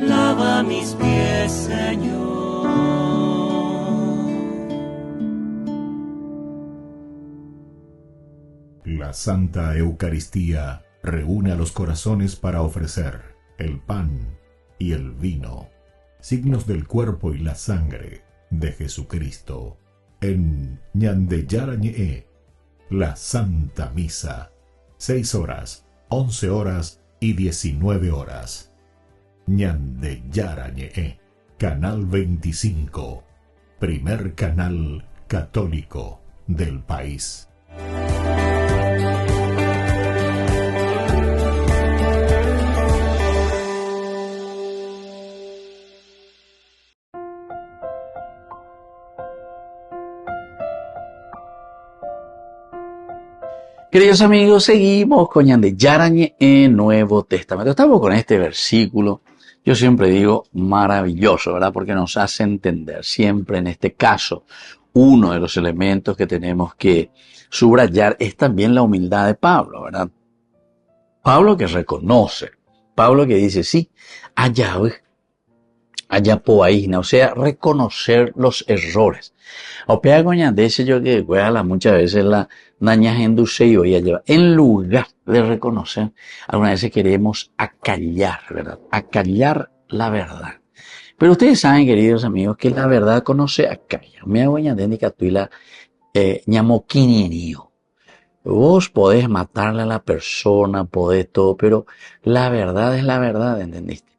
Lava mis pies, Señor. La Santa Eucaristía reúne a los corazones para ofrecer el pan y el vino, signos del cuerpo y la sangre de Jesucristo. En Ñandeyarañe, la Santa Misa, 6 horas, 11 horas y 19 horas. Ñandeyarañe, Canal 25, primer canal católico del país. Queridos amigos, seguimos con Ñandeyarañe en Nuevo Testamento. Estamos con este versículo, yo siempre digo maravilloso, ¿verdad? Porque nos hace entender siempre en este caso, uno de los elementos que tenemos que subrayar es también la humildad de Pablo, ¿verdad? Pablo que reconoce, Pablo que dice, sí, allá poaína, o sea, reconocer los errores. O pega coña de ese yo que muchas veces la daña induce y voy a llevar. En lugar de reconocer, algunas veces queremos acallar, ¿verdad? Acallar la verdad. Pero ustedes saben, queridos amigos, que la verdad conoce acalla. Me hago ñandeni catuila ñamoquinienío. Vos podés matarle a la persona, podés todo, pero la verdad es la verdad, ¿entendiste?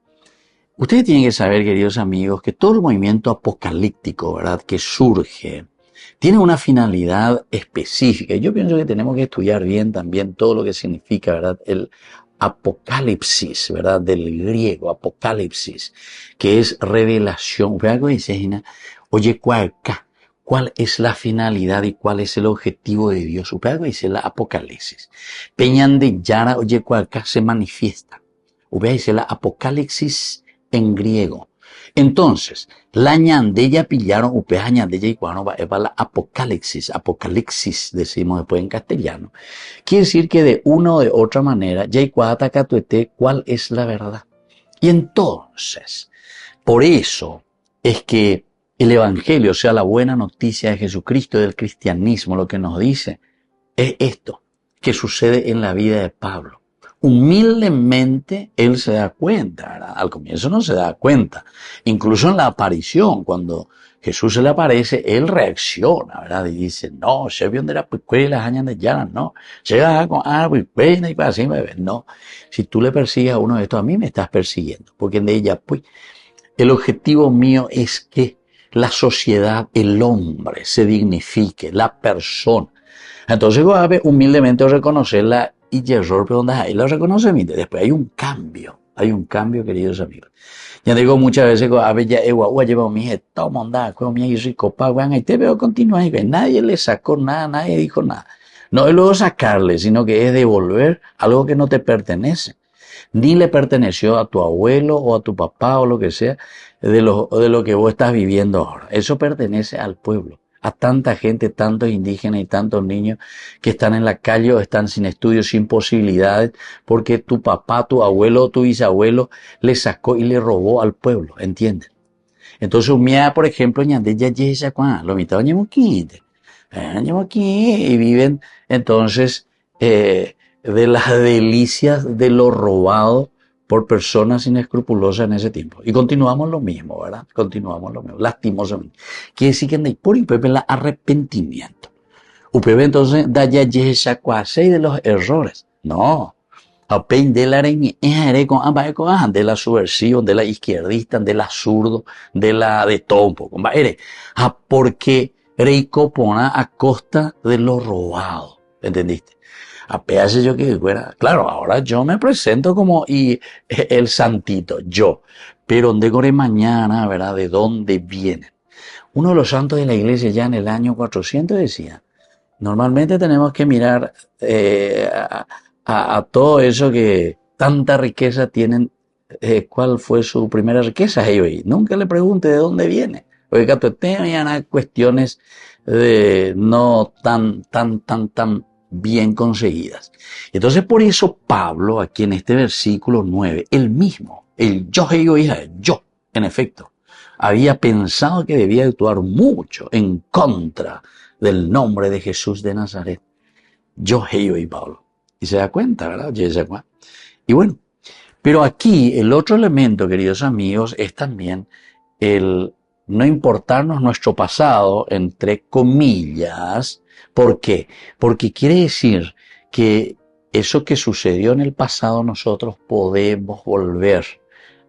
Ustedes tienen que saber, queridos amigos, que todo el movimiento apocalíptico, ¿verdad?, que surge, tiene una finalidad específica. Yo pienso que tenemos que estudiar bien también todo lo que significa, ¿verdad?, el apocalipsis, ¿verdad?, del griego, apocalipsis, que es revelación. Oye, ¿cuál es la finalidad y cuál es el objetivo de Dios? Dice la apocalipsis. Peñandeyara, oye, se manifiesta. Dice la apocalipsis en griego. Entonces, la ñandella pillaron, upea ñandella y cuando va la apocalipsis decimos después en castellano. Quiere decir que de una o de otra manera, ya y cuál es la verdad. Y entonces, por eso es que el Evangelio, o sea, la buena noticia de Jesucristo, del cristianismo, lo que nos dice, es esto que sucede en la vida de Pablo. Humildemente él se da cuenta, ¿verdad? Al comienzo no se da cuenta. Incluso en la aparición, cuando Jesús se le aparece, él reacciona, ¿verdad? Y dice, no, se vio de la picuela, años de llanas, no. Llega con árbol y pena y para así me ven. No, si tú le persigues a uno de estos, a mí me estás persiguiendo. Porque de ella, pues, el objetivo mío es que la sociedad, el hombre, se dignifique, la persona. Entonces, humildemente reconocerla y error, pero donde ahí lo reconoce, después hay un cambio, queridos amigos. Ya digo muchas veces, a ver, ya, llevo mi hija, toma, anda, comía y rico, pagan, ahí te veo continuar, y nadie le sacó nada, nadie dijo nada. No es luego sacarle, sino que es devolver algo que no te pertenece. Ni le perteneció a tu abuelo o a tu papá o lo que sea de lo que vos estás viviendo ahora. Eso pertenece al pueblo, a tanta gente, tantos indígenas y tantos niños que están en la calle o están sin estudios, sin posibilidades, porque tu papá, tu abuelo o tu bisabuelo le sacó y le robó al pueblo, ¿entiendes? Entonces, por ejemplo, lo mitad aquí y viven entonces de las delicias de lo robado por personas inescrupulosas en ese tiempo. Y continuamos lo mismo, ¿verdad? Continuamos lo mismo, lastimosamente. Quiere decir que hay por UPB el arrepentimiento. UPB entonces da ya de los errores. No. De la subversión, de la izquierdista, de la zurdo, de todo un poco. Porque reicopona a costa de lo robado. ¿Entendiste? Apenas yo que fuera, claro, ahora yo me presento como el santito, yo. Pero de mañana, ¿verdad? ¿De dónde vienen? Uno de los santos de la iglesia ya en el año 400 decía, normalmente tenemos que mirar a todo eso que tanta riqueza tienen, ¿cuál fue su primera riqueza? Nunca le pregunte de dónde viene. Oiga, tenían cuestiones no tan bien conseguidas. Entonces, por eso Pablo, aquí en este versículo 9, él mismo, el yo, en efecto, había pensado que debía actuar mucho en contra del nombre de Jesús de Nazaret. Y Pablo. Y se da cuenta, ¿verdad? Y bueno, pero aquí el otro elemento, queridos amigos, es también el no importarnos nuestro pasado, entre comillas. ¿Por qué? Porque quiere decir que eso que sucedió en el pasado nosotros podemos volver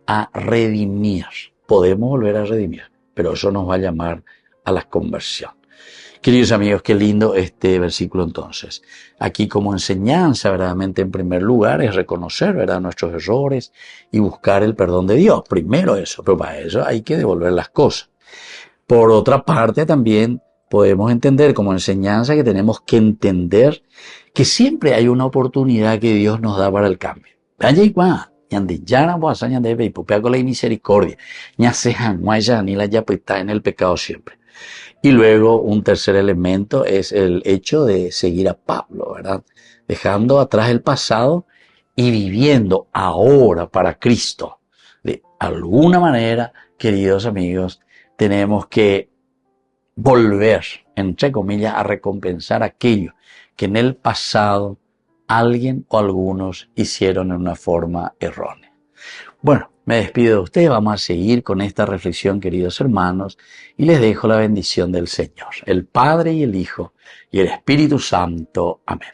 a redimir. Podemos volver a redimir, pero eso nos va a llamar a la conversión. Queridos amigos, qué lindo este versículo entonces. Aquí como enseñanza, verdaderamente en primer lugar, es reconocer, ¿verdad?, nuestros errores y buscar el perdón de Dios. Primero eso, pero para eso hay que devolver las cosas. Por otra parte también podemos entender como enseñanza que tenemos que entender que siempre hay una oportunidad que Dios nos da para el cambio. Con la misericordia, en el pecado siempre. Y luego un tercer elemento es el hecho de seguir a Pablo, ¿verdad? Dejando atrás el pasado y viviendo ahora para Cristo. De alguna manera, queridos amigos, tenemos que volver, entre comillas, a recompensar aquello que en el pasado alguien o algunos hicieron en una forma errónea. Bueno, me despido de ustedes, vamos a seguir con esta reflexión, queridos hermanos, y les dejo la bendición del Señor, el Padre y el Hijo y el Espíritu Santo. Amén.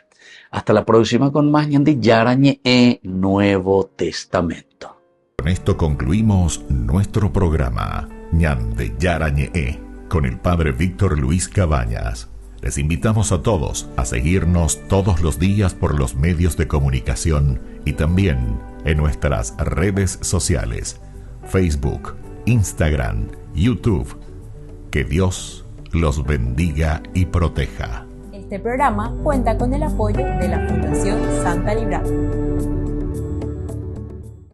Hasta la próxima con más Ñande Yarañe Nuevo Testamento. Con esto concluimos nuestro programa Ñande Yarañe con el Padre Víctor Luis Cabañas. Les invitamos a todos a seguirnos todos los días por los medios de comunicación y también en nuestras redes sociales, Facebook, Instagram, YouTube. Que Dios los bendiga y proteja. Este programa cuenta con el apoyo de la Fundación Santa Librada.